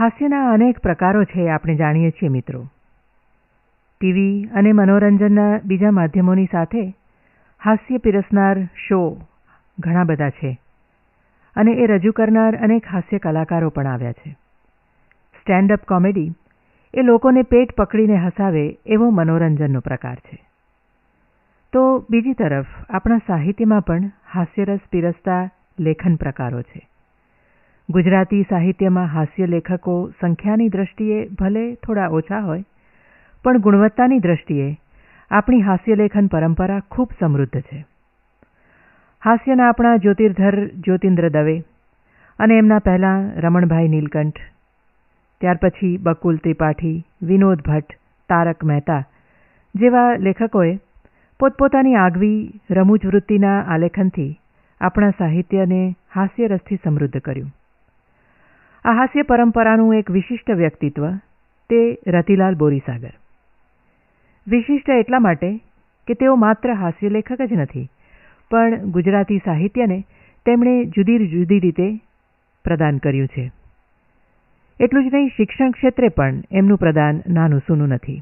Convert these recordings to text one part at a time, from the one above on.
હાસ્યના અનેક પ્રકારો છે, આપણે જાણીએ છીએ મિત્રો. ટીવી અને મનોરંજનના બીજા માધ્યમોની સાથે હાસ્ય પીરસનાર શો ઘણા બધા છે અને એ રજૂ કરનાર અનેક હાસ્ય કલાકારો પણ આવ્યા છે. સ્ટેન્ડઅપ કોમેડી એ લોકોને પેટ પકડીને હસાવે એવો મનોરંજનનો પ્રકાર છે. તો બીજી તરફ આપણા સાહિત્યમાં પણ હાસ્યરસ પીરસતા લેખન પ્રકારો છે. ગુજરાતી સાહિત્યમાં હાસ્ય લેખકો સંખ્યાની દ્રષ્ટિએ ભલે થોડા ઓછા હોય, પણ ગુણવત્તાની દ્રષ્ટિએ આપણી હાસ્યલેખન પરંપરા ખૂબ સમૃદ્ધ છે. હાસ્યના આપણા જ્યોતિર્ધર જ્યોતિન્દ્ર દવે અને એમના પહેલાં રમણભાઈ નીલકંઠ, ત્યાર પછી બકુલ ત્રિપાઠી, વિનોદ ભટ્ટ, તારક મહેતા જેવા લેખકોએ પોતપોતાની આગવી રમૂજ વૃત્તિના આલેખનથી આપણા સાહિત્યને હાસ્યરસથી સમૃદ્ધ કર્યું. આ હાસ્ય પરંપરાનું એક વિશિષ્ટ વ્યક્તિત્વ તે રતિલાલ બોરીસાગર. વિશિષ્ટ એટલા માટે કે તેઓ માત્ર હાસ્યલેખક જ નથી, પણ ગુજરાતી સાહિત્યને તેમણે જુદી જુદી રીતે પ્રદાન કર્યું છે. એટલું જ નહીં, શિક્ષણ ક્ષેત્રે પણ એમનું પ્રદાન નાનું સૂનું નથી.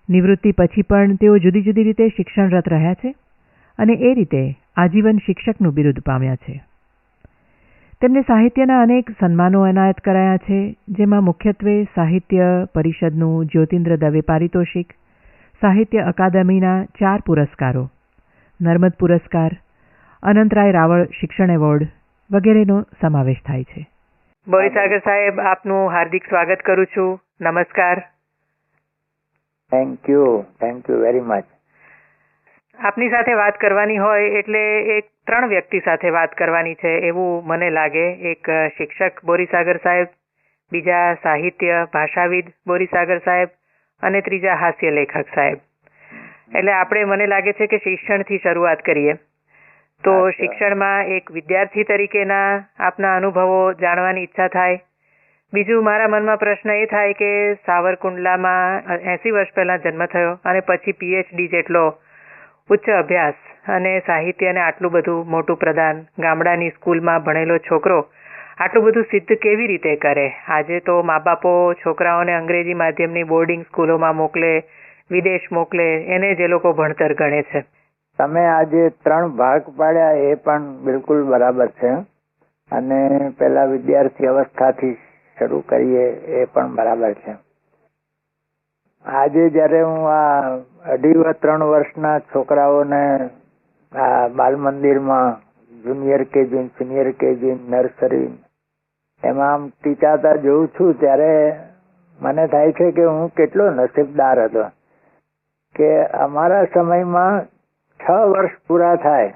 નિવૃત્તિ પછી પણ તેઓ જુદી જુદી રીતે શિક્ષણરત રહ્યા છે અને એ રીતે આજીવન શિક્ષકનું બિરુદ પામ્યા છે. તેમને સાહિત્યના અનેક સન્માનો એનાયત કરાયા છે, જેમાં મુખ્યત્વે સાહિત્ય પરિષદનું જ્યોતિન્દ્ર દવે પારિતોષિક, સાહિત્ય અકાદમીના 4 પુરસ્કારો, નર્મદ પુરસ્કાર, અનંતરાય રાવળ શિક્ષણ એવોર્ડ વગેરેનો સમાવેશ થાય છે. બોરીસાગર સાહેબ, આપનું હાર્દિક સ્વાગત કરું છું. નમસ્કાર. Thank you very much. આપની સાથે વાત કરવાની હોય એટલે એક 3 વ્યક્તિ સાથે વાત કરવાની છે એવું મને લાગે. એક શિક્ષક બોરીસાગર સાહેબ, બીજા સાહિત્ય ભાષાવિદ બોરીસાગર સાહેબ અને ત્રીજા હાસ્ય લેખક સાહેબ. એટલે આપણે, મને લાગે છે કે શિક્ષણથી શરૂઆત કરીએ. તો શિક્ષણમાં એક વિદ્યાર્થી તરીકેના આપના અનુભવો જાણવાની ઈચ્છા થાય. બીજું, મારા મનમાં પ્રશ્ન એ થાય કે સાવરકુંડલામાં 80 વર્ષ પહેલા જન્મ થયો અને પછી PhD જેટલો ઉચ્ચ અભ્યાસ અને સાહિત્યને આટલું બધું મોટું પ્રદાન, ગામડાની સ્કૂલમાં ભણેલો છોકરો આટલું બધું સિદ્ધ કેવી રીતે કરે? આજે તો મા બાપો છોકરાઓને અંગ્રેજી માધ્યમની બોર્ડિંગ સ્કૂલોમાં મોકલે, વિદેશ મોકલે, એને જે લોકો ભણતર ગણે છે. તમે આજે 3 ભાગ પાડ્યા એ પણ બિલકુલ બરાબર છે, અને પેલા વિદ્યાર્થી અવસ્થાથી શરૂ કરીએ એ પણ બરાબર છે. આજે જયારે હું આ 2.5-3 વર્ષના છોકરાઓને આ બાલ મંદિરમાં junior KG, senior KG, nursery એમાં આમ ટીચાતા જોઉં છું, ત્યારે મને થાય છે કે હું કેટલો નસીબદાર હતો કે અમારા સમયમાં 6 વર્ષ પૂરા થાય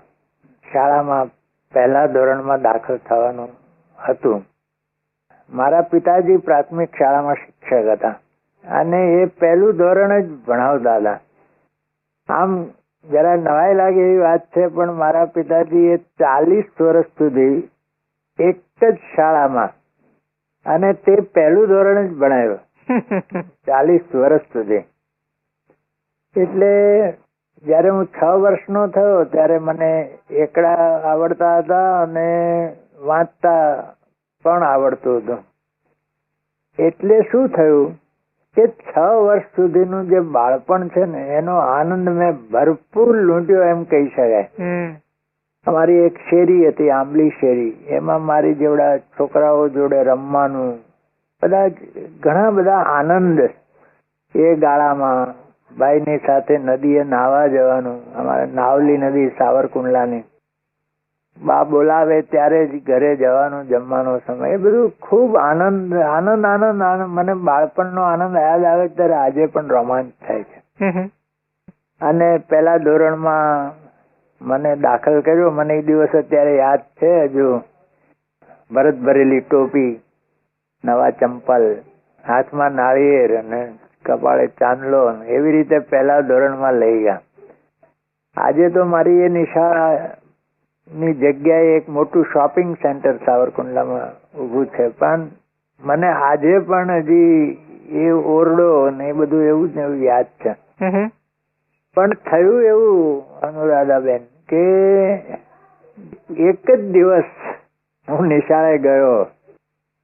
શાળામાં પહેલા ધોરણમાં દાખલ થવાનું હતું. મારા પિતાજી પ્રાથમિક શાળામાં શિક્ષક હતા અને એ પહેલું ધોરણ જ ભણાવતા હતા. આમ જરા નવાઈ લાગે એવી વાત છે, પણ મારા પિતાજી એ 40 વર્ષ સુધી એક જ શાળામાં, અને તે પહેલું ધોરણ જ ભણાવ્યો 40 વર્ષ સુધી. એટલે જયારે હું 6 વર્ષનો થયો ત્યારે મને એકડા આવડતા હતા અને વાંચતા પણ આવડતું હતું. એટલે શું થયું કે 6 વર્ષ સુધીનું જે બાળપણ છે ને, એનો આનંદ મેં ભરપૂર લૂંટ્યો એમ કહી શકાય. અમારી એક શેરી હતી, આંબલી શેરી. એમાં મારી જેવડા છોકરાઓ જોડે રમવાનું, ઘણા બધા આનંદ. એ ગાળામાં ભાઈની સાથે નદીએ નાહવા જવાનું. અમારે નાવલી નદી સાવરકુંડલાની. બા બોલાવે ત્યારે જ ઘરે જવાનું, જમવાનો સમય. એ બધું ખૂબ આનંદ. મને બાળપણનો આનંદ યાદ આવે ત્યારે આજે પણ રોમાંચ થાય છે. અને પહેલા ધોરણમાં મને દાખલ કર્યો. મને એ દિવસ અત્યારે યાદ છે હજુ. ભરત ભરેલી ટોપી, નવા ચંપલ, હાથમાં નાળિયેર અને કપાળે ચાંદલો, એવી રીતે પહેલા ધોરણમાં લઈ ગયા. આજે તો મારી એ નિશાળા ની જગ્યાએ એક મોટું શોપિંગ સેન્ટર સાવરકુંડલામાં ઊભું છે, પણ મને આજે પણ હજી એ ઓરડો ને એ બધું એવું જ એવું યાદ છે. પણ થયું એવું અનુરાધાબેન કે એક જ દિવસ હું નિશાળે ગયો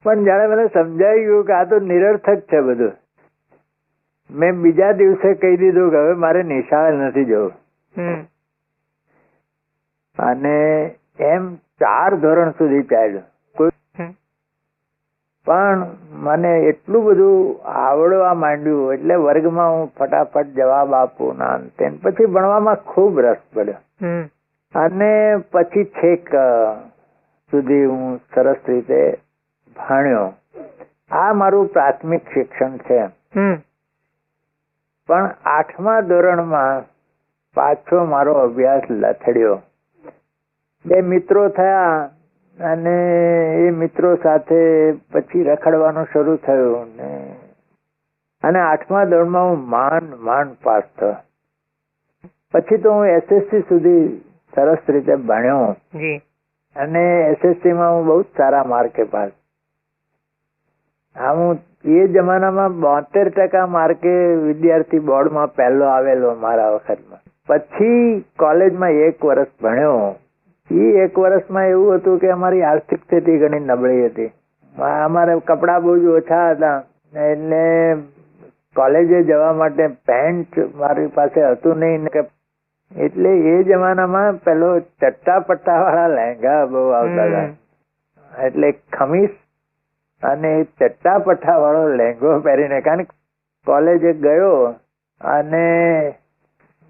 પણ જાણે મને સમજાઈ ગયું કે આ તો નિરર્થક છે બધું. મેં બીજા દિવસે કહી દીધું કે હવે મારે નિશાળે નથી જવું. અને એમ 4 ધોરણ સુધી ચાલ્યું. પણ મને એટલું બધું આવડવા માંડ્યું એટલે વર્ગમાં હું ફટાફટ જવાબ આપું ના તેમ. પછી ભણવામાં ખૂબ રસ પડ્યો અને પછી છેક સુધી હું સરસ રીતે ભણ્યો. આ મારું પ્રાથમિક શિક્ષણ છે. પણ 8મા ધોરણમાં પાછો મારો અભ્યાસ લથડ્યો. 2 મિત્રો થયા અને એ મિત્રો સાથે પછી રખડવાનું શરૂ થયું અને 8મા ધોરણમાં હું માંડ પાસ થયો. પછી તો હું SSC સુધી સરસ રીતે ભણ્યો અને SSC માં હું બહુ સારા માર્કે પાસ. હું એ જમાનામાં 72% માર્કે વિદ્યાર્થી બોર્ડમાં પહેલો આવેલો મારા વખતમાં. પછી કોલેજમાં 1 વર્ષ ભણ્યો. એ 1 વર્ષમાં એવું હતું કે અમારી આર્થિક સ્થિતિ ઘણી નબળી હતી. અમારે કપડા બહુ જ ઓછા હતા એટલે કોલેજે જવા માટે પેન્ટ મારી પાસે હતું નહીં. એટલે એ જમાનામાં પેલો ચટ્ટા વાળા લહેંગા બહુ આવતા હતા. એટલે ખમીસ અને ચટ્ટા વાળો લહેંગો પહેરીને, કારણ કોલેજે ગયો અને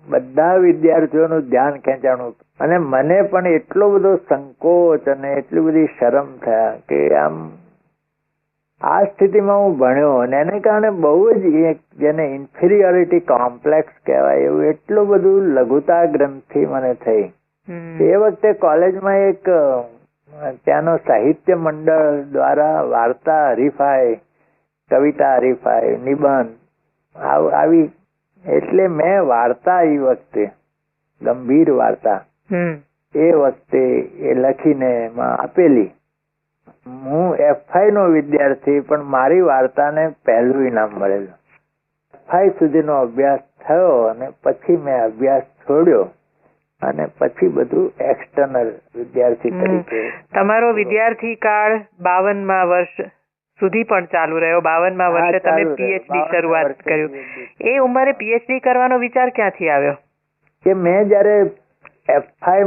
બધા વિદ્યાર્થીઓનું ધ્યાન ખેંચાણું અને મને પણ એટલો બધો સંકોચ અને એટલી બધી શરમ થયા કે આમ આ સ્થિતિમાં હું ભણ્યો અને એને કારણે બહુ જ જેને ઇન્ફિરિયોરિટી કોમ્પ્લેક્સ કહેવાય એવું એટલું બધું લઘુતા ગ્રંથિ મને થઈ. એ વખતે કોલેજમાં એક ત્યાંનો સાહિત્ય મંડળ દ્વારા વાર્તા હરીફાઈ, કવિતા હરીફાઈ, નિબંધ આવી. એટલે મેં વાર્તા એ વખતે ગંભીર વાર્તા એ વખતે એ લખીને એમાં આપેલી. હું FI નો વિદ્યાર્થી પણ મારી વાર્તાને પહેલું ઇનામ મળેલું. FI સુધીનો અભ્યાસ થયો અને પછી મેં અભ્યાસ છોડ્યો અને પછી બધું એક્સટર્નલ વિદ્યાર્થી તરીકે. તમારો વિદ્યાર્થી કાળ 52મા વર્ષ સુધી પણ ચાલુ રહ્યો. 52મા વર્ષે તમે PhD શરૂઆત કર્યું. એ ઉંમરે PhD કરવાનો વિચાર ક્યાંથી આવ્યો? કે મેં જયારે FI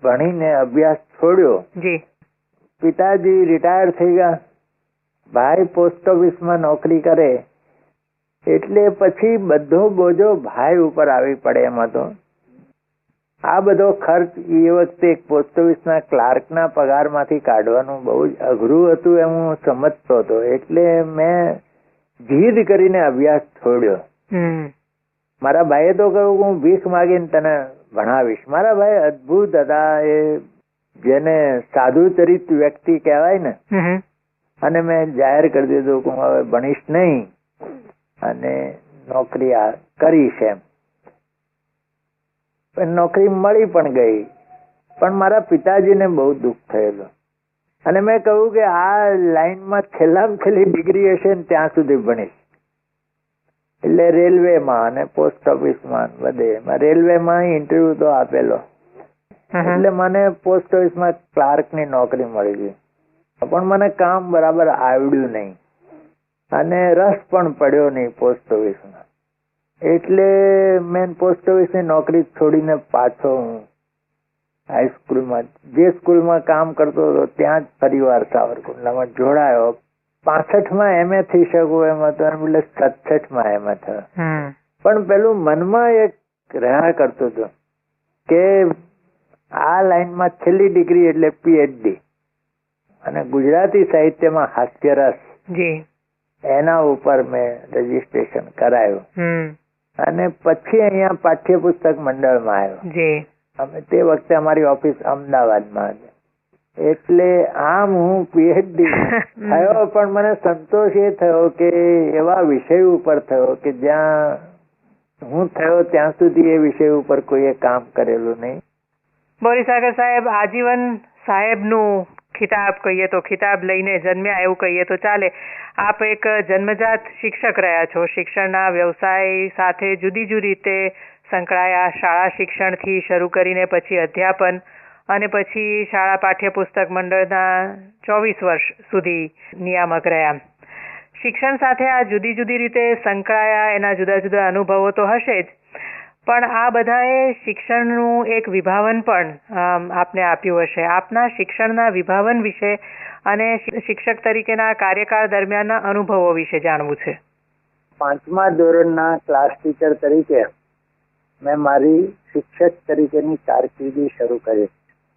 ભણીને અભ્યાસ છોડ્યો, પિતાજી રિટાયર થઈ ગયા, ભાઈ પોસ્ટ ઓફિસમાં નોકરી કરે, એટલે પછી બધો બોજો ભાઈ ઉપર આવી પડે એમ હતો. આ બધો ખર્ચ એ વખતે એક પોસ્ટ ઓફિસના ક્લાર્કના પગારમાંથી કાઢવાનું બહુ જ અઘરું હતું એમ હું સમજતો હતો. એટલે મેં જીદ કરીને અભ્યાસ છોડ્યો. મારા ભાઈએ તો કહ્યું હું ભીખ માગીને તને ભણાવીશ. મારા ભાઈ અદભુત હતા, એ જેને સાધુ ચરિત વ્યક્તિ કહેવાય ને. અને મેં જાહેર કરી દીધું કે હું હવે ભણીશ નહીં અને નોકરી કરીશ એમ. નોકરી મળી પણ ગઈ, પણ મારા પિતાજીને બહુ દુઃખ થયેલું અને મેં કહ્યું કે આ લાઈનમાં છેલ્લામાં છેલ્લી ડિગ્રી હશે ને ત્યાં સુધી ભણીશ. એટલે રેલવેમાં અને પોસ્ટ ઓફિસમાં બધે. રેલવેમાં ઇન્ટરવ્યુ તો આપેલો એટલે મને પોસ્ટ ઓફિસમાં ક્લાર્કની નોકરી મળી ગઈ. પણ મને કામ બરાબર આવડ્યું નહીં અને રસ પણ પડ્યો નહીં પોસ્ટ ઓફિસમાં. એટલે મેં પોસ્ટ ઓફિસની નોકરી છોડીને પાછો હું હાઈસ્કૂલમાં, જે સ્કૂલમાં કામ કરતો હતો ત્યાં જ ફરીવાર સાવરકુંડલામાં જોડાયો. 65માં MA થઈ શકું એમ હતો, એટલે 67માં MA થયો. પણ પેલું મનમાં એક રહ્યા કરતું હતું કે આ લાઈનમાં છેલ્લી ડિગ્રી એટલે PhD અને ગુજરાતી સાહિત્યમાં હાસ્યરસ, એના ઉપર મેં રજીસ્ટ્રેશન કરાયું અને પછી અહીંયા પાઠ્યપુસ્તક મંડળમાં આવ્યો. અમે તે વખતે અમારી ઓફિસ અમદાવાદમાં હતી. એટલે આમ હું PhD થયો, પણ મને સંતોષ એ થયો કે એવા વિષય ઉપર થયો કે જ્યાં હું થયો ત્યાં સુધી એ વિષય ઉપર કોઈએ કામ કરેલું નહીં. બોરીસાગર સાહેબ આજીવન સાહેબનું ખિતાબ કહીએ તો ખિતાબ લઈને જન્મ્યા એવું કહીએ તો ચાલે. આપ એક જન્મજાત શિક્ષક રહ્યા છો. શિક્ષણના વ્યવસાય સાથે જુદી જુદી રીતે સંકળાયા. શાળા શિક્ષણથી શરૂ કરીને પછી અધ્યાપન અને પછી શાળા પાઠ્યપુસ્તક મંડળના 24 વર્ષ સુધી નિયામક રહ્યા. શિક્ષણ સાથે આ જુદી જુદી રીતે સંકળાયા, એના જુદા જુદા અનુભવો તો હશે જ, પણ આ બધાએ શિક્ષણનું એક વિભાવન પણ આપને આપ્યું હશે. આપના શિક્ષણના વિભાવન વિશે અને શિક્ષક તરીકેના કાર્યકાળ દરમિયાનના અનુભવો વિશે જાણવું છે. 5મા ધોરણના ક્લાસ ટીચર તરીકે મેં મારી શિક્ષક તરીકેની કારકિર્દી શરૂ કરી.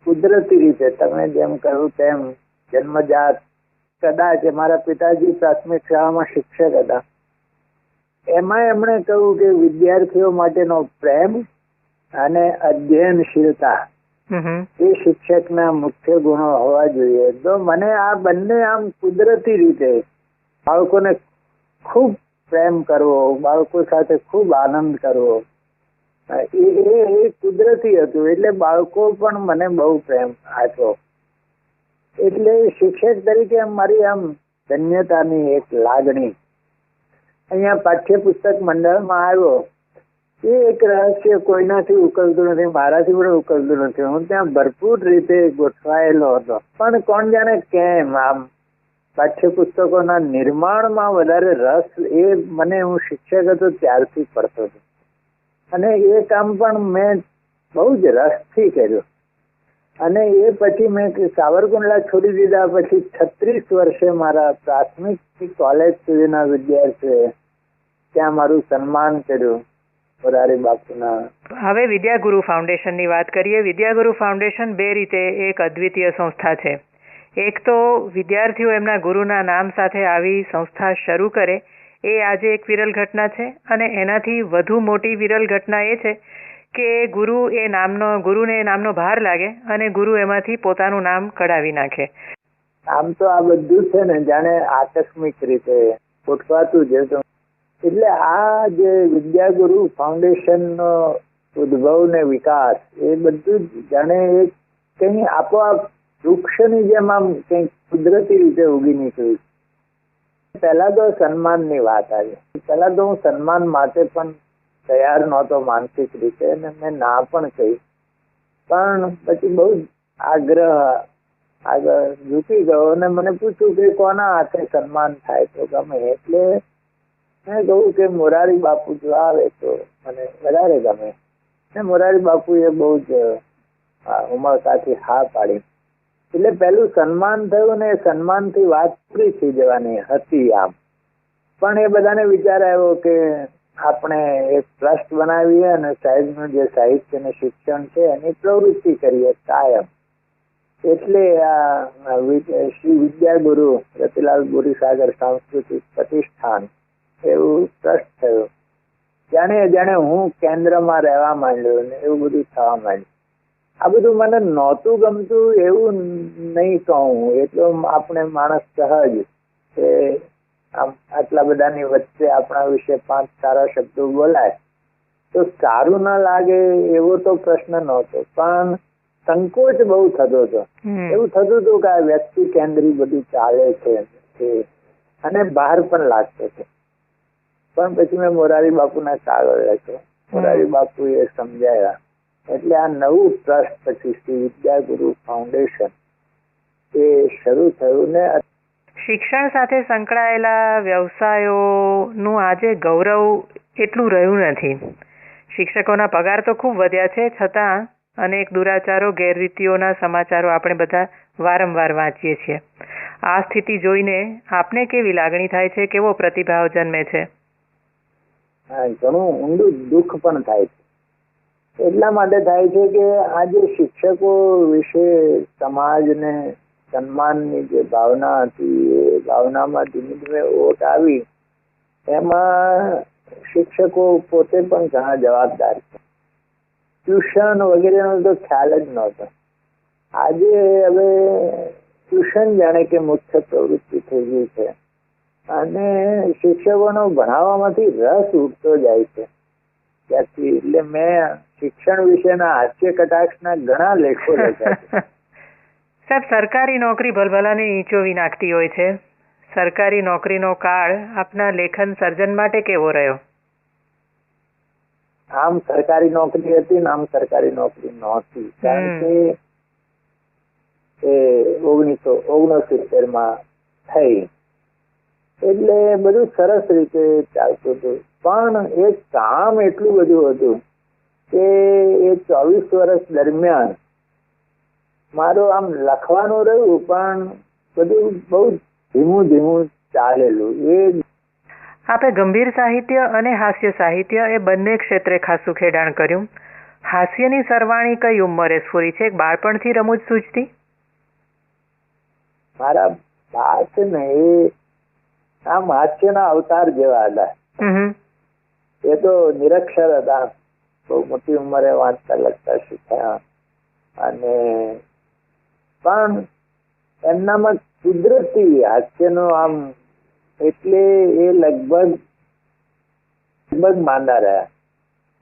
કુદરતી રીતે, તમે જેમ કહ્યું તેમ જન્મજાત. કદાચ મારા પિતાજી પ્રાથમિક શાળામાં શિક્ષક હતા. એમાં એમણે કહ્યું કે વિદ્યાર્થીઓ માટેનો પ્રેમ અને અધ્યયનશીલતા એ શિક્ષકના મુખ્ય ગુણો હોવા જોઈએ. તો મને આ બંને આમ કુદરતી રીતે બાળકોને ખૂબ પ્રેમ કરવો, બાળકો સાથે ખૂબ આનંદ કરવો, એ કુદરતી હતું. એટલે બાળકો પણ મને બહુ પ્રેમ આપ્યો. એટલે શિક્ષક તરીકે મારી આમ ધન્યતાની એક લાગણી. અહીંયા પાઠ્યપુસ્તક મંડળમાં આવ્યો એ એક રહસ્ય કોઈનાથી ઉકલતું નથી, મારાથી પણ ઉકલતું નથી. હું ત્યાં ભરપૂર રીતે ગોઠવાયેલો હતો, પણ કોણ જાણે કેમ આમ પાઠ્યપુસ્તકોના નિર્માણમાં વધારે રસ એ મને, હું શિક્ષક હતો ત્યારથી પડતો હતો. અને એ કામ પણ મેં બહુ જ રસથી કર્યું. અને એ પછી મેં સાવરકુંડલા છોડી દીધા પછી 36 વર્ષે મારા પ્રાથમિક કોલેજ સુધીના વિદ્યાર્થીઓએ ત્યાં મારું સન્માન કર્યું મોરારી બાપુના. હવે વિદ્યાગુરુ ફાઉન્ડેશનની વાત કરીએ. વિદ્યાગુરુ ફાઉન્ડેશન બે રીતે એક અદ્વિતીય સંસ્થા છે. એક તો વિદ્યાર્થીઓ એમના ગુરુના નામ સાથે આવી સંસ્થા શરૂ કરે એ આજે એક વિરલ ઘટના છે. અને એનાથી વધુ મોટી વિરલ ઘટના એ છે કે ગુરુને એ નામનો ભાર લાગે અને ગુરુ એમાંથી પોતાનું નામ કઢાવી નાખે. આમ તો આ બધું છે ને જાણે આકસ્મિક રીતે ગોઠવાતું જ હતું. એટલે આ જે વિદ્યાગુરુ ફાઉન્ડેશનનો ઉદ્ભવ ને વિકાસ એ બધું જ જાણે એક કંઈ આપોઆપ વૃક્ષની જેમ આમ કંઈક કુદરતી રીતે ઉગી નીકળ્યું. પહેલા તો સન્માનની વાત આવી. પહેલા તો હું સન્માન માટે પણ તૈયાર નહોતો માનસિક રીતે, અને મેં ના પણ કહી. પણ પછી બહુ આગળ ઝૂકી ગયો અને મને પૂછ્યું કે કોના હાથે સન્માન થાય તો ગમે. એટલે મેં કહ્યું કે મોરારી બાપુ જો આવે તો મને વધારે ગમે. ને મોરારી બાપુએ બહુ જ ઉમળકાથી હા પાડી. એટલે પહેલું સન્માન થયું ને એ સન્માનથી વાત પૂરી થઈ જવાની હતી આમ. પણ એ બધાને વિચાર આવ્યો કે આપણે એક ટ્રસ્ટ બનાવીએ અને સાહેબનું જે સાહિત્ય અને શિક્ષણ છે એની પ્રવૃત્તિ કરીએ કાયમ. એટલે આ શ્રી વિદ્યાગુરુ રતિલાલ બોરીસાગર સાંસ્કૃતિક પ્રતિષ્ઠાન એવું ટ્રસ્ટ થયું. જાણે હું કેન્દ્રમાં રહેવા માંડ્યો ને એવું બધું થવા માંડ્યું. આ બધું મને નહોતું ગમતું એવું નહીં કહું. એટલે આપણે માણસ સહજ કે આમ આટલા બધાની વચ્ચે આપણા વિશે 5 સારા શબ્દો બોલાય તો સારું ના લાગે એવો તો પ્રશ્ન નહોતો, પણ સંકોચ બહુ થતો હતો. એવું થતું હતું કે આ વ્યક્તિ કેન્દ્રી બધું ચાલે છે અને બહાર પણ લાગતો હતો. પણ પછી મેં મોરારી બાપુના કાગળ લખ્યો. મોરારી બાપુ એ સમજાયા. એટલે આ નવું ટ્રસ્ટ પછી શ્રી વિદ્યાગુરુ ફાઉન્ડેશન એ શરૂ થયું. ને શિક્ષણ સાથે સંકળાયેલા વ્યવસાયોનું આજે ગૌરવ એટલું રહ્યું નથી. શિક્ષકોના પગાર તો ખૂબ વધ્યા છે, છતાં અનેક દુરાચારો, ગેરરીતિઓના સમાચારો આપણે બધા વારંવાર વાંચીએ છીએ. આ સ્થિતિ જોઈને આપને કેવી લાગણી થાય છે? કેવો પ્રતિભાવ જન્મે છે? ઘણું ઊંડું દુઃખ પણ થાય છે. એટલા માટે થાય છે કે આજે શિક્ષકો વિશે સમાજને સન્માનની જે ભાવના હતી એ ભાવનામાં ધીમે ધીમે ઓટ આવી. એમાં શિક્ષકો પોતે પણ ઘણા જવાબદાર છે. ટ્યુશન વગેરેનો તો ખ્યાલ જ નહોતો. આજે હવે ટ્યુશન જાણે કે મુખ્ય પ્રવૃત્તિ થઈ ગઈ છે અને શિક્ષકોનો ભણાવવામાંથી રસ ઉઠતો જાય છે ત્યાંથી. એટલે મેં શિક્ષણ વિશેના હાસ્ય કટાક્ષના ઘણા લેખો લખ્યા છે. સાહેબ, સરકારી નોકરી ભલભલાની નીચોવી નાખતી હોય છે. સરકારી નોકરીનો કાળ આપના લેખન સર્જન માટે કેવો રહ્યો? આમ સરકારી નોકરી હતી ને આમ સરકારી નોકરી નહોતી. કારણ કે 1969 થઈ. એટલે બધું સરસ રીતે ચાલતું હતું. પણ એ કામ એટલું બધું હતું કે એ 24 વર્ષ દરમિયાન મારું આમ લખવાનું રહ્યું, પણ બધું બહુ ધીમું ધીમું ચાલેલું. એ આપે ગંભીર સાહિત્ય અને હાસ્ય સાહિત્ય એ બંને ક્ષેત્રે ખાસું ખેડાણ કર્યું. હાસ્યની સરવાણી કઈ ઉંમરે સ્ફુરી છે? બાળપણથી રમૂજ સૂઝતી? મારા બા છે ને એ આમ હાસ્યના અવતાર જેવા હતા. એ તો નિરક્ષર હતા, બહુ મોટી ઉંમરે વાંચતા લખતા શીખ્યા. અને પણ એમનામાં કુદરતી હાસ્યનો આમ, એટલે એ લગભગ માંદા રહ્યા.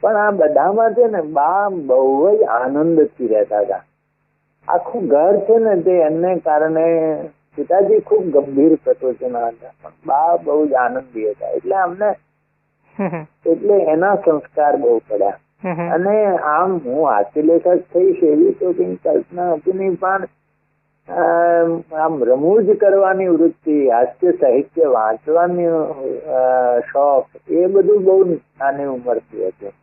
પણ આ બધામાં છે ને બા બહુ જ આનંદથી રહેતા હતા. આખું ઘર છે ને તે એમને કારણે, પિતાજી ખૂબ ગંભીર પ્રકૃતિના હતા, પણ બા બહુ જ આનંદી હતા. એટલે અમને એટલે એના સંસ્કાર બહુ પડ્યા. અને આમ હું હાસ્યલેખક થઈશ એવી તો કઈ કલ્પના હતી નહીં, પણ આમ રમૂજ કરવાની વૃત્તિ, હાસ્ય સાહિત્ય વાંચવાની શોખ, એ બધું બહુ નાની ઉંમરથી હતું.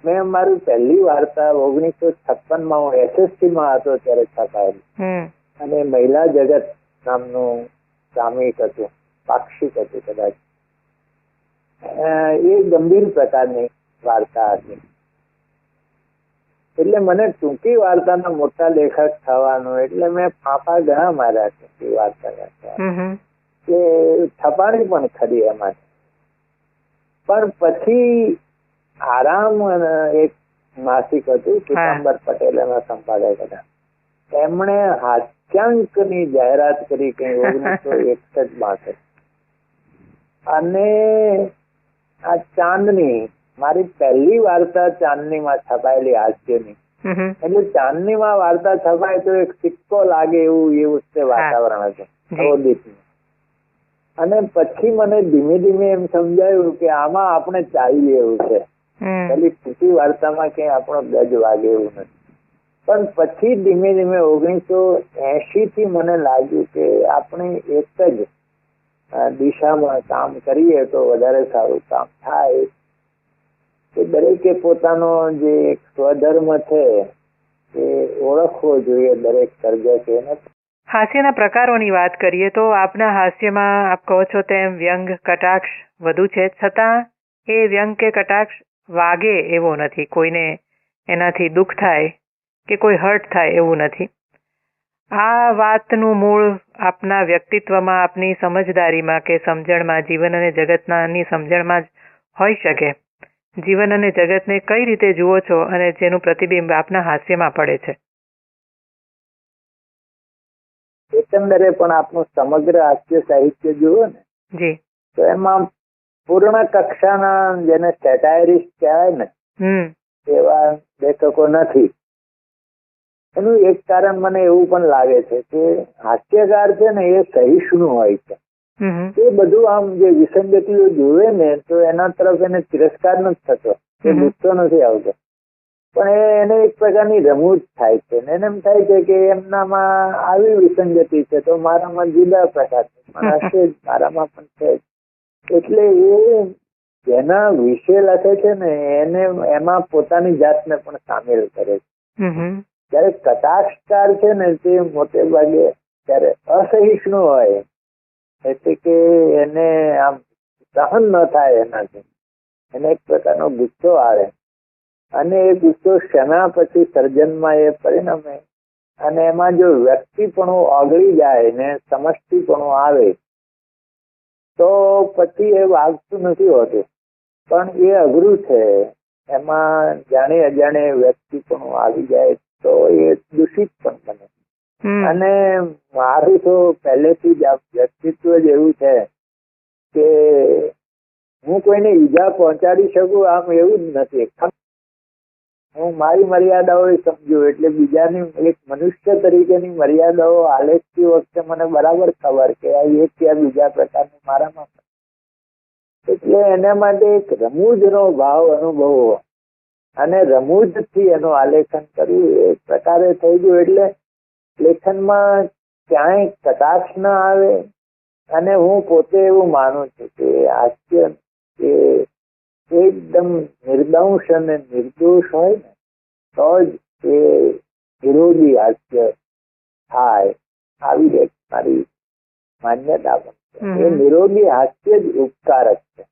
મેં મારું પહેલી વાર્તા 1956 હું SST માં હતો ત્યારે છપાયેલી, અને મહિલા જગત નામનું સામયિક હતું, પાક્ષિક હતું કદાચ. એ ગંભીર પ્રકારની વાર્તા હતી. એટલે મને ટૂંકી વાર્તાના મોટા લેખક થવાનું, એટલે મેં ફાંફા ઘણા માર્યા ટૂંકી વાર્તા કે છપાણી પણ ખરી એમાંથી. પણ પછી આરામ એક માસિક હતું, પીતાંબર પટેલ એના સંપાદક હતા. એમણે હાસ્યાંકની જાહેરાત કરી કઈ 1961-62. અને આ ચાંદની, મારી પહેલી વાર્તા ચાંદનીમાં છપાયેલી હાસ્યની. એટલે ચાંદનીમાં વાર્તા છપાય તો એક સિક્કો લાગે એવું વાતાવરણ હતું નવોદિતનું. અને પછી મને ધીમે ધીમે એમ સમજાયું કે આમાં આપણે ચાલીએ એવું છે. પેલી ટૂંકી વાર્તામાં ક્યાંય આપણો ગજ વાગે એવું નથી. પણ પછી ધીમે ધીમે 1980 થી મને લાગ્યું કે આપણે એક જ દિશામાં કામ કરીએ તો વધારે સારું કામ થાય. કે દરેકે પોતાનો જે એક સ્વધર્મ છે એ ઓળખવો જોઈએ દરેક સર્જકે. હાસ્યના પ્રકારોની વાત કરીએ તો આપના હાસ્યમાં આપ કહો છો તેમ વ્યંગ, કટાક્ષ વધુ છે, છતાં એ વ્યંગ કે કટાક્ષ વાગે એવો નથી, કોઈને એનાથી દુઃખ થાય કે કોઈ હર્ટ થાય એવું નથી. આ વાતનું મૂળ આપના વ્યક્તિત્વમાં, આપની સમજદારીમાં કે સમજણમાં, જીવન અને જગતની સમજણમાં જ હોઈ શકે. જીવન અને જગતને કઈ રીતે જુઓ છો અને જેનું પ્રતિબિંબ આપના હાસ્યમાં પડે છે? એકંદરે પણ આપનું સમગ્ર હાસ્ય સાહિત્ય જુઓ ને જી, તો એમાં પૂર્ણ કક્ષાના, જેને સેટાયરિસ્ટ કહેવાય ને, એવા લેખકો નથી. એનું એક કારણ મને એવું પણ લાગે છે કે હાસ્યકાર છે ને એ સહિષ્ણુ હોય છે. એ બધું આમ જે વિસંગતિઓ જોવે ને તો એના તરફ એને તિરસ્કાર નથી થતો, એ ગુસ્સો નથી આવતો, પણ એને એક પ્રકારની રમૂજ થાય છે. એને એમ થાય છે કે એમનામાં આવી વિસંગતિ છે તો મારામાં જુદા પ્રકારની પણ હશે જ, મારામાં પણ છે. એટલે એ જેના વિશે લખે છે ને એને એમાં પોતાની જાતને પણ સામેલ કરે છે. જયારે કટાક્ષકાર છે ને તે મોટે ભાગે ત્યારે અસહિષ્ણુ હોય, એટલે કે એને આમ સહન ન થાય એનાથી, એને એક પ્રકારનો ગુસ્સો આવે, અને એ ગુસ્સો ક્ષમા પછી સર્જનમાં એ પરિણમે. અને એમાં જો વ્યક્તિપણું ઓગળી જાય ને સમષ્ટિપણું આવે તો પછી એ વાગતું નથી હોતું, પણ એ અઘરું છે. એમાં જાણે અજાણે વ્યક્તિપણું આવી જાય તો એ દૂષિત પણ બને. અને મારું તો પહેલેથી જ વ્યક્તિત્વ જ એવું છે કે હું કોઈને ઈજા પહોંચાડી શકું આમ એવું જ નથી. હું મારી મર્યાદાઓ સમજુ, એટલે બીજાની એક મનુષ્ય તરીકેની મર્યાદાઓ આલેખતી વખતે મને બરાબર ખબર કે આ એક યા બીજા પ્રકારની મારામાં. એટલે એના માટે એક રમૂજનો ભાવ અનુભવવો અને રમૂજથી એનું આલેખન કરવું એ પ્રકારે થઈ ગયું. એટલે લેખનમાં ક્યાંય કટાક્ષ ના આવે. અને હું પોતે એવું માનું છું કે હાસ્ય એ એકદમ નિર્દંશ અને નિર્દોષ હોય ને તો જ એ વિરોધી હાસ્ય થાય. આવી એક મારી માન્યતા પણ છે. એ નિરોગી હાસ્ય જ ઉપકારક છે.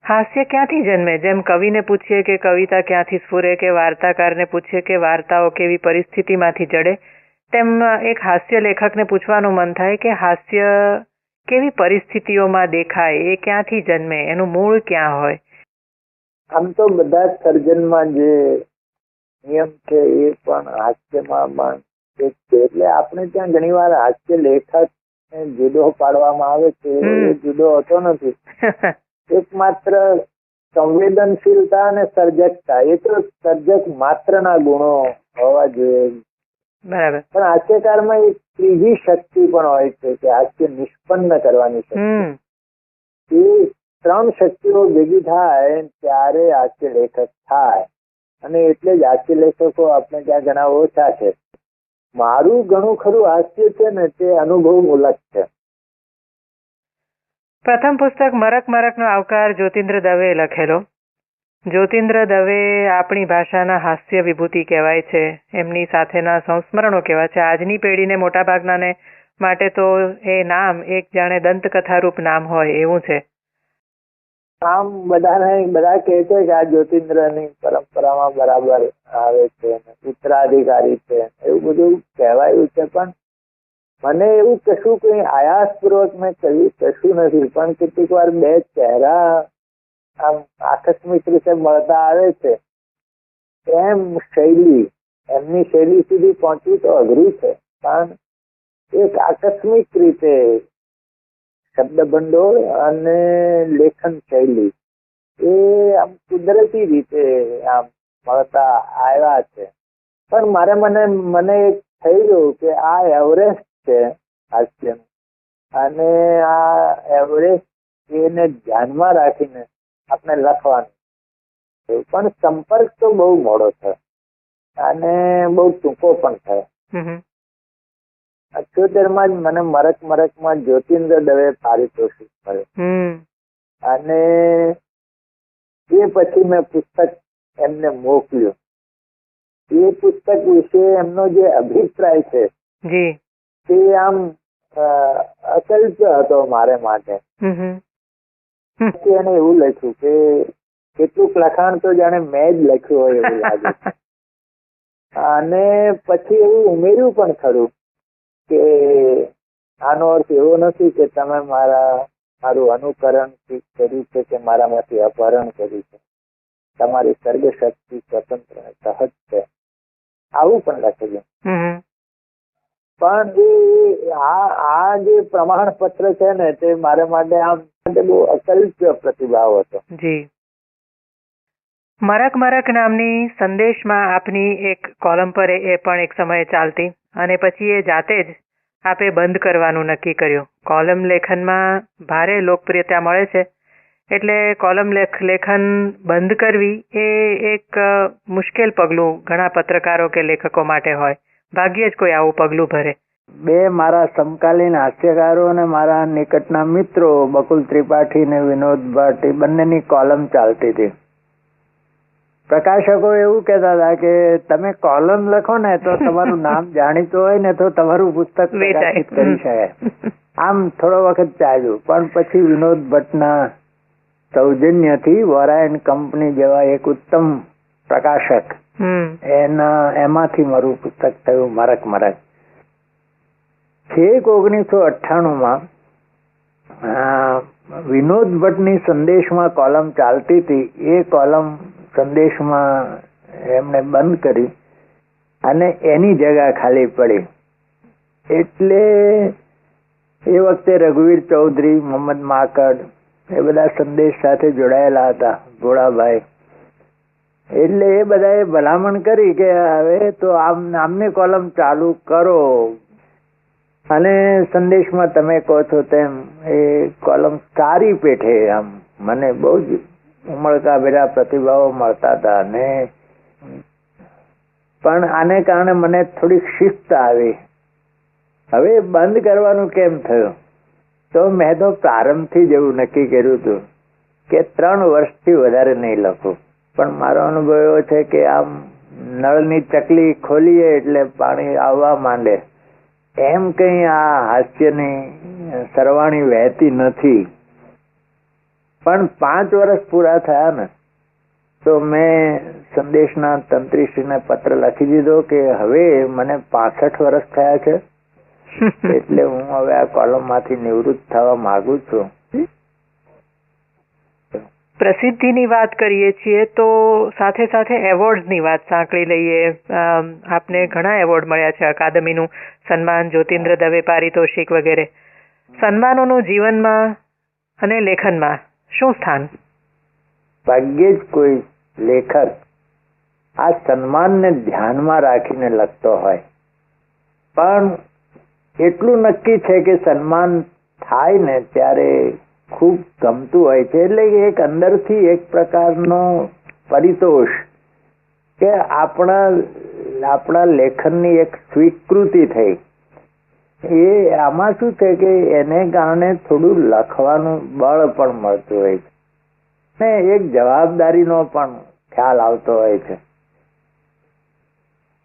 હાસ્ય ક્યાંથી જન્મે? જેમ કવિને પૂછીએ કે કવિતા ક્યાંથી સ્ફુરે, કે વાર્તાકારને પૂછીએ કે વાર્તાઓ કેવી પરિસ્થિતિમાંથી જડે, તેમ એક હાસ્ય લેખકને પૂછવાનું મન થાય કે હાસ્ય કેવી પરિસ્થિતિઓમાં દેખાય, એ ક્યાંથી જન્મે, એનું મૂળ ક્યાં હોય? આમ તો બધા જ સર્જનમાં જે નિયમ છે એ પણ હાસ્યમાં પણ એક છે. એટલે આપણે ત્યાં ઘણી વાર હાસ્ય લેખક જુદો પાડવામાં આવે છે. એ જુદો હોતો નથી. એકમાત્ર સંવેદનશીલતા અને સર્જકતા, એ તો સર્જક માત્રના ગુણો હોવા જોઈએ. બરાબર. પણ હાસ્યકારમાં એક ત્રીજી શક્તિ પણ હોય છે કે હાસ્ય નિષ્પન્ન કરવાની શક્તિ. એ ત્રણ શક્તિઓ ભેગી થાય ત્યારે હાસ્ય લેખક થાય. અને એટલે જ હાસ્ય લેખકો આપણે ત્યાં ઘણા ઓછા છે. મારું ઘણું ખરું હાસ્ય છે ને તે અનુભવ મૂલક છે. પ્રથમ પુસ્તક મરક મરકનો આવકાર જ્યોતિન્દ્ર દવે લખેલો. જ્યોતિન્દ્ર દવે આપણી ભાષાના હાસ્ય વિભૂતિ કહેવાય છે. એમની સાથેના સંસ્મરણો કેવા છે. આજની પેઢીને મોટાભાગનાને માટે તો એ નામ એક જાણે દંતકથારૂપ નામ હોય એવું છે. આમ બધા કહે છે કે આ જ્યોતિન્દ્રની પરંપરામાં બરાબર આવે છે, ઉત્તરાધિકારી છે, એવું બધું કહેવાયું છે. પણ મને એવું કશું કઈ આયાસપૂર્વક મેં કહ્યું કશું નથી. પણ કેટલીક વાર બે ચહેરા આમ આકસ્મિક રીતે મળતા આવે છે. એમ એમની શૈલી સુધી પહોંચવું તો અઘરું છે. પણ એક આકસ્મિક રીતે શબ્દ ભંડોળ અને લેખન શૈલી એ આમ કુદરતી રીતે આમ મળતા આવ્યા છે. પણ મને એક થઈ ગયું કે આ એવરેસ્ટ છે હાસ્યનું, અને આ એવરેસ્ટ એને ધ્યાનમાં રાખીને આપણે લખવાનું. પણ સંપર્ક તો બહુ મોડો છે અને બહુ ટૂંકો પણ થયો. 78 જ મને મરકમાં જ્યોતિન્દ્ર દવે પારિતોષિક મળ્યો. અને એ પછી મેં પુસ્તક એમને મોકલ્યું. એ પુસ્તક વિશે એમનો જે અભિપ્રાય છે તે આમ અકલ્પ્ય હતો મારે માટે. એને એવું લખ્યું કે કેટલુંક લખાણ તો જાણે મેં જ લખ્યું હોય એવું લાગે. અને પછી એવું ઉમેર્યું પણ ખરું કે આનો અર્થ એવો નથી કે તમે મારું અનુકરણ કર્યું છે કે મારામાંથી અપહરણ કર્યું છે. તમારી સર્ગશક્તિ સ્વતંત્ર સહજ છે, આવું પણ લખેલું. પણ આ જે પ્રમાણપત્ર છે ને તે મારા માટે આમ બહુ અકલ્પ્ય પ્રતિભાવ હતો. જી. મરક મરક નામની સંદેશમાં આપની એક કોલમ પર એ પણ એક સમયે ચાલતી, અને પછી એ જાતે જ આપે બંધ કરવાનું નક્કી કર્યું. કોલમ લેખનમાં ભારે લોકપ્રિયતા મળે છે એટલે કોલમ લેખન બંધ કરવી એ એક મુશ્કેલ પગલું ઘણા પત્રકારો કે લેખકો માટે હોય. ભાગ્યે જ કોઈ આવું પગલું ભરે. બે મારા સમકાલીન હાસ્યકારો અને મારા નિકટના મિત્રો બકુલ ત્રિપાઠી ને વિનોદ ભટ્ટ, એ બંનેની કોલમ ચાલતી હતી. પ્રકાશકો એવું કહેતા હતા કે તમે કોલમ લખો ને તો તમારું નામ જાણીતું હોય ને તો તમારું પુસ્તક પ્રકાશિત કરી શકાય. આમ થોડો વખત ચાલ્યું. પણ પછી વિનોદ ભટ્ટના સૌજન્યથી વોરા એન્ડ કંપની જેવા એક ઉત્તમ પ્રકાશક એમાંથી મારું પુસ્તક થયું મરક મરક. છેક 1998 વિનોદ ભટ્ટની સંદેશમાં કોલમ ચાલતી હતી. એ કોલમ સંદેશમાં એમણે બંધ કરી અને એની જગ્યા ખાલી પડી. એટલે એ વખતે રઘુવીર ચૌધરી, મોહમ્મદ માકડ એ બધા સંદેશ સાથે જોડાયેલા હતા, ભોળાભાઈ. એટલે એ બધાએ ભલામણ કરી કે હવે તો આમની કોલમ ચાલુ કરો અને સંદેશમાં તમે કહો છો તેમ એ કોલમ સારી પેઠે આમ મને બહુ જ ઉમળકા ભેરા પ્રતિભાવો મળતા હતા. ને પણ આને કારણે મને થોડીક શિસ્ત આવી હવે બંધ કરવાનું કેમ થયું? તો મેં તો પ્રારંભથી જ એવું નક્કી કર્યું હતું કે 3 વર્ષથી વધારે નહીં લખું. પણ મારો અનુભવ એવો છે કે આમ નળની ચકલી ખોલીએ એટલે પાણી આવવા માંડે, એમ કઈ આ હાસ્યની સરવાણી વહેતી નથી. પણ 5 વર્ષ પૂરા થયા ને તો મેં સંદેશના તંત્રીશ્રીને પત્ર લખી દીધો કે હવે મને 65 વર્ષ થયા છે, એટલે હું હવે આ કોલમ માંથી નિવૃત્ત થવા માંગુ છું. પ્રસિદ્ધિની વાત કરીએ છીએ તો સાથે સાથે એવોર્ડ્સની વાત સાંકળી લઈએ. આપને ઘણા એવોર્ડ મળ્યા છે, અકાદમીનું સન્માન, જ્યોતિન્દ્ર દવે પારિતોષિક વગેરે. સન્માનોનું જીવનમાં અને લેખનમાં શું સ્થાન? ભાગ્યે જ કોઈ લેખક આ સન્માનને ધ્યાનમાં રાખીને લખતો હોય. પણ એટલું નક્કી છે કે સન્માન થાય ને ત્યારે ખૂબ ગમતું હોય છે. એટલે એક અંદરથી એક પ્રકારનો પરિતોષ કે આપણા લેખનની એક સ્વીકૃતિ થઈ. એ આમાં શું છે કે એને કારણે થોડું લખવાનું બળ પણ મળતું હોય છે ને એક જવાબદારીનો પણ ખ્યાલ આવતો હોય છે.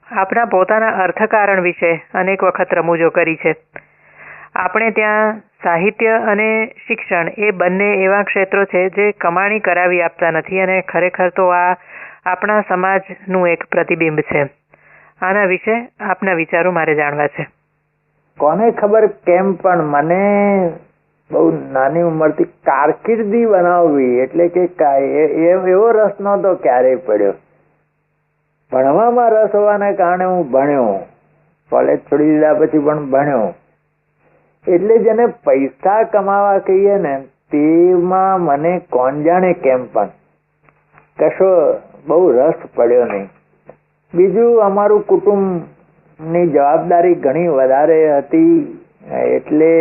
આપણા પોતાના અર્થકારણ વિશે અનેક વખત રમૂજો કરી છે. આપણે ત્યાં સાહિત્ય અને શિક્ષણ એ બંને એવા ક્ષેત્રો છે જે કમાણી કરાવી આપતા નથી, અને ખરેખર તો આ આપણા સમાજનું એક પ્રતિબિંબ છે. આના વિશે આપના વિચારો મારે જાણવા છે. કોને ખબર કેમ પણ મને બહુ નાની ઉંમરથી કારકિર્દી બનાવવી એટલે કે એવો રસ નહોતો ક્યારેય પડ્યો. ભણવામાં રસ હોવાને કારણે હું ભણ્યો, કોલેજ છોડી દીધા પછી પણ ભણ્યો. એટલે જેને પૈસા કમાવા કહીએ ને તેમાં મને કોણ જાણે કેમ પણ કશો બહુ રસ પડ્યો નહીં. બીજું અમારું કુટુંબની જવાબદારી ઘણી વધારે હતી, એટલે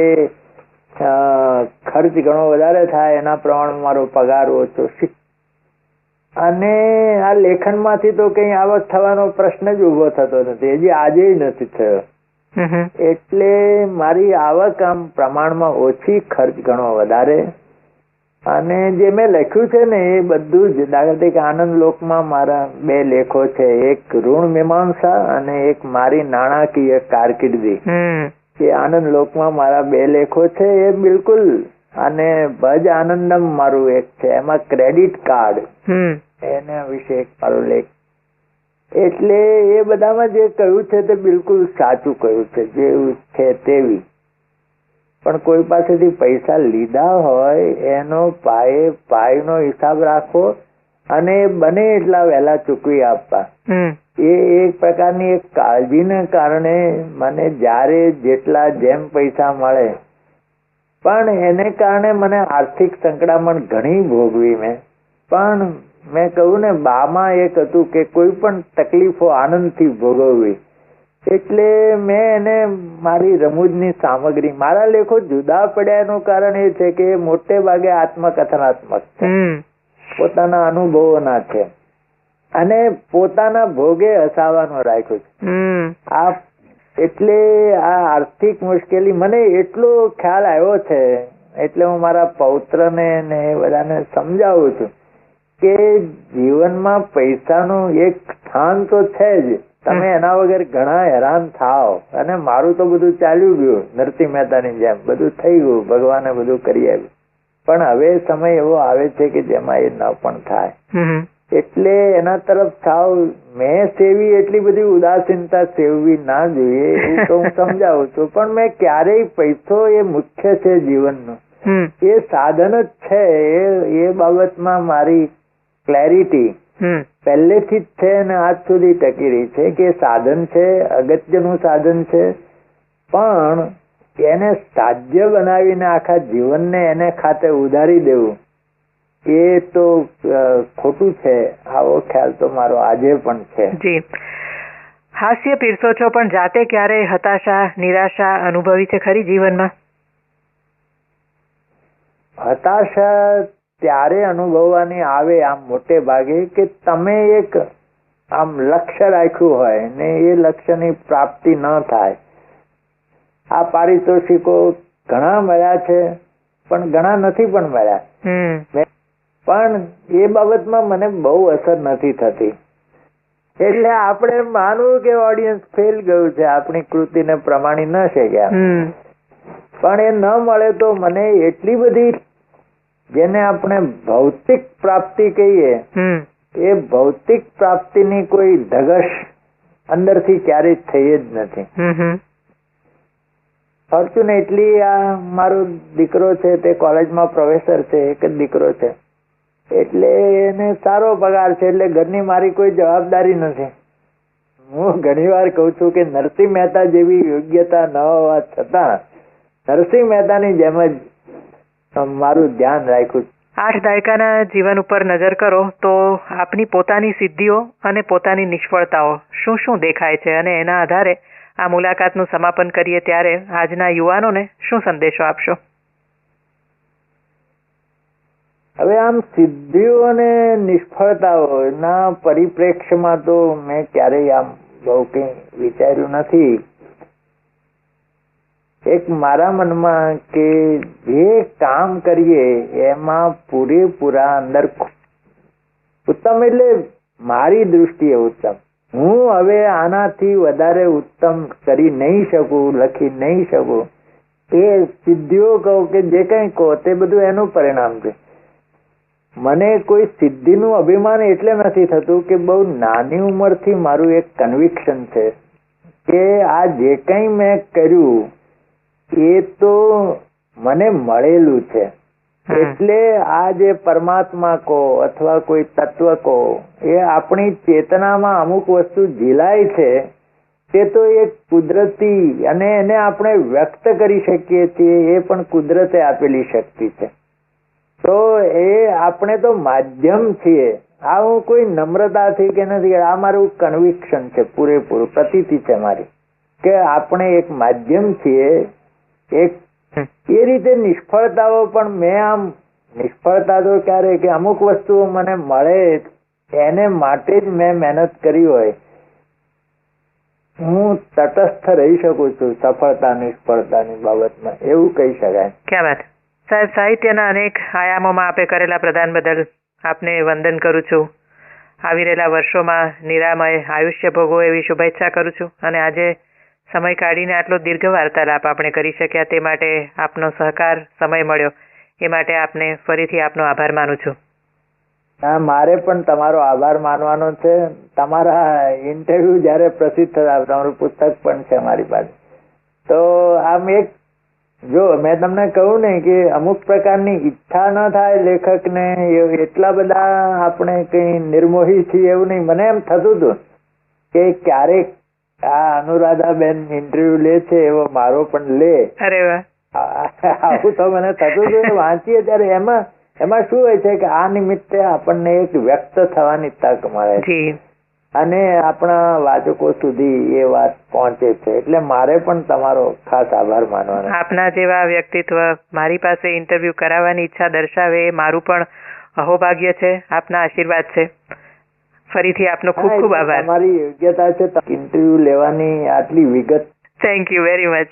ખર્ચ ઘણો વધારે થાય, એના પ્રમાણે મારો પગાર ઓછો. અને આ લેખનમાંથી તો કઈ આવક થવાનો પ્રશ્ન જ ઉભો થતો નથી, હજી આજે નથી થયો. એટલે મારી આવક આમ પ્રમાણમાં ઓછી, ખર્ચ ઘણો વધારે. અને જે મેં લખ્યું છે ને એ બધું જ, દાખલા તરીકે આનંદ લોકમાં મારા 2 લેખો છે, એક ઋણ મીમાંસા અને એક મારી નાણાકીય કારકિર્દી. એ આનંદ લોકમાં મારા 2 લેખો છે એ બિલકુલ. અને ભજ આનંદમ મારું એક છે, એમાં ક્રેડિટ કાર્ડ એના વિશે એક મારો લેખ. એટલે એ બધામાં જે કહ્યું છે તે બિલકુલ સાચું કહ્યું છે, જેવું છે તેવી. પણ કોઈ પાસેથી પૈસા લીધા હોય એનો પાયનો હિસાબ રાખવો અને બને એટલા વહેલા ચૂકવી આપવા, એ એક પ્રકારની એક કાળજીને કારણે મને જ્યારે જેમ પૈસા મળે, પણ એને કારણે મને આર્થિક સંકળામણ ઘણી ભોગવી મેં. પણ મેં કહ્યું ને, બામાં એક હતું કે કોઈ પણ તકલીફો આનંદથી ભોગવવી. એટલે મેં એને મારી રમૂજની સામગ્રી, મારા લેખો જુદા પડ્યા એનું કારણ એ છે કે મોટે ભાગે આત્મકથનાત્મક છે, પોતાના અનુભવોના છે અને પોતાના ભોગે હસાવાનું રાખ્યું છે. એટલે આ આર્થિક મુશ્કેલી મને એટલો ખ્યાલ આવ્યો છે, એટલે હું મારા પૌત્રને ને એ બધાને સમજાવું છું કે જીવનમાં પૈસાનું એક સ્થાન તો છે જ, તમે એના વગર ઘણા હેરાન થાવ. અને મારું તો બધું ચાલ્યું ગયું નરસિંહ મહેતાની જેમ, બધું થઈ ગયું, ભગવાને બધું કરી આવ્યું. પણ હવે સમય એવો આવે છે કે જેમાં એ ન પણ થાય. એટલે એના તરફ થાવ. મેં સેવી એટલી બધી ઉદાસીનતા સેવવી ના જોઈએ એવું તો હું સમજાવું છું. પણ મેં ક્યારેય પૈસો એ મુખ્ય છે જીવનનું, એ સાધન જ છે, એ બાબતમાં મારી ક્લેરિટી પહેલેથી જ છે અને આજ સુધી ટકી રહી છે કે સાધન છે, અગત્યનું સાધન છે. પણ એને સાધ્ય બનાવીને આખા જીવનને એને ખાતે ઉધારી દેવું એ તો ખોટું છે. આવો ખ્યાલ તો મારો આજે પણ છે. જી, હાસ્ય પીરસો છો, પણ જાતે ક્યારેય હતાશા, નિરાશા અનુભવી છે ખરી જીવનમાં? હતાશા ત્યારે અનુભવવાની આવે આમ મોટે ભાગે કે તમે એક આમ લક્ષ્ય રાખ્યું હોય ને એ લક્ષ્યની પ્રાપ્તિ ન થાય આ પારિતોષિકો ઘણા મળ્યા છે, પણ ઘણા નથી પણ મળ્યા. પણ એ બાબતમાં મને બહુ અસર નથી થતી. એટલે આપણે માનવું કે ઓડિયન્સ ફેલ ગયું છે, આપણી કૃતિને પ્રમાણી ન શક્યા. પણ એ ન મળે તો મને એટલી બધી, જેને આપણે ભૌતિક પ્રાપ્તિ કહીએ, એ ભૌતિક પ્રાપ્તિની કોઈ ધગશ અંદરથી ક્યારેય થઈ જ નથી. ફોર્ચ્યુનેટલી આ મારો દીકરો છે, તે કોલેજમાં પ્રોફેસર છે, એક જ દીકરો છે, એટલે એને સારો પગાર છે, એટલે ઘરની મારી કોઈ જવાબદારી નથી. હું ઘણી વાર કહું છું કે નરસિંહ મહેતા જેવી યોગ્યતા ન હોવા છતાં નરસિંહ મહેતાની જેમ જ મારું ધ્યાન રાખ્યું. 8 દાયકાના જીવન ઉપર નજર કરો તો આપની પોતાની સિદ્ધિઓ અને પોતાની નિષ્ફળતાઓ શું શું દેખાય છે, અને એના આધારે આ મુલાકાતનું સમાપન કરીએ ત્યારે આજના યુવાનોને શું સંદેશો આપશો? હવે આમ સિદ્ધિઓ અને નિષ્ફળતાઓના પરિપ્રેક્ષ્યમાં તો મેં ક્યારેય આમ બહુ કંઈ વિચાર્યું નથી. એક મારા મનમાં કે જે કામ કરીએ એમાં પૂરેપૂરા અંદર ઉત્તમ, એટલે મારી દૃષ્ટિએ ઉત્તમ. હું હવે આનાથી વધારે ઉત્તમ કરી નહીં શકું, લખી નહીં શકું. એ સિદ્ધિઓ કહો કે જે કંઈ કહો તે બધું એનું પરિણામ છે. મને કોઈ સિદ્ધિનું અભિમાન એટલે નથી થતું કે બહુ નાની ઉંમરથી મારું એક કન્વિક્શન છે કે આ જે કંઈ મેં કર્યું એ તો મને મળેલું છે. એટલે આ જે પરમાત્મા કહો અથવા કોઈ તત્વ કહો, એ આપણી ચેતનામાં અમુક વસ્તુ ઝીલાય છે, તે તો એક કુદરતી, અને એને આપણે વ્યક્ત કરી શકીએ છીએ, એ પણ કુદરતે આપેલી શક્તિ છે. તો એ આપણે તો માધ્યમ છીએ. આ હું કોઈ નમ્રતાથી કે નથી, આ મારું કન્વિક્શન છે, પૂરેપૂરું પ્રતીતિ છે મારી, કે આપણે એક માધ્યમ છીએ. એક એ રીતે નિષ્ફળતાઓ પણ મેં આમ નિષ્ફળતા તો ક્યારે કે અમુક વસ્તુઓ મને મળે એને માટે જ મેં મહેનત કરી હોય, હું તટસ્થ રહી શકું છું સફળતા નિષ્ફળતાની બાબતમાં, એવું કહી શકાય. ક્યાં વાત સાહેબ, સાહિત્યના અનેક આયામોમાં આપે કરેલા પ્રદાન બદલ આપને વંદન કરું છું. આવી રહેલા વર્ષોમાં નિરામય આયુષ્ય ભોગવો એવી શુભેચ્છા કરું છું. અને આજે સમય કાઢીને આટલો દીર્ઘ વાર્તાલાપ આપણે કરી શક્યા તે માટે આપનો સહકાર, સમય મળ્યો એ માટે આપને ફરીથી આપનો આભાર માનું છું. હા, મારે પણ તમારો આભાર માનવાનો છે. તમારા ઇન્ટરવ્યુ જયારે પ્રસિદ્ધ થતા, તમારું પુસ્તક પણ છે મારી પાસે, તો આમ એક જો મેં તમને કહું ને કે અમુક પ્રકારની ઈચ્છા ન થાય લેખકને, એટલા બધા આપણે કઈ નિર્મોહી છીએ એવું નહીં. મને એમ થતું હતું કે ક્યારેક આ અનુરાધાબેન ઇન્ટરવ્યુ લે છે એવો મારો પણ લે. અરે વાહ, આવું તો મને થતું હતું. વાંચીએ ત્યારે એમાં શું હોય છે કે આ નિમિત્તે આપણને એક વ્યક્ત થવાની તક મળે છે અને આપણા વાચકો સુધી એ વાત પહોંચે છે. એટલે મારે પણ તમારો ખાસ આભાર માનવાનો. આપના જેવા વ્યક્તિત્વ મારી પાસે ઇન્ટરવ્યુ કરાવવાની ઈચ્છા દર્શાવે એ મારું પણ અહોભાગ્ય છે. આપના આશીર્વાદ છે. ફરીથી આપનો ખૂબ ખૂબ આભાર. તમારી યોગ્યતા છે ઇન્ટરવ્યુ લેવાની, આટલી વિગત. Thank you very much.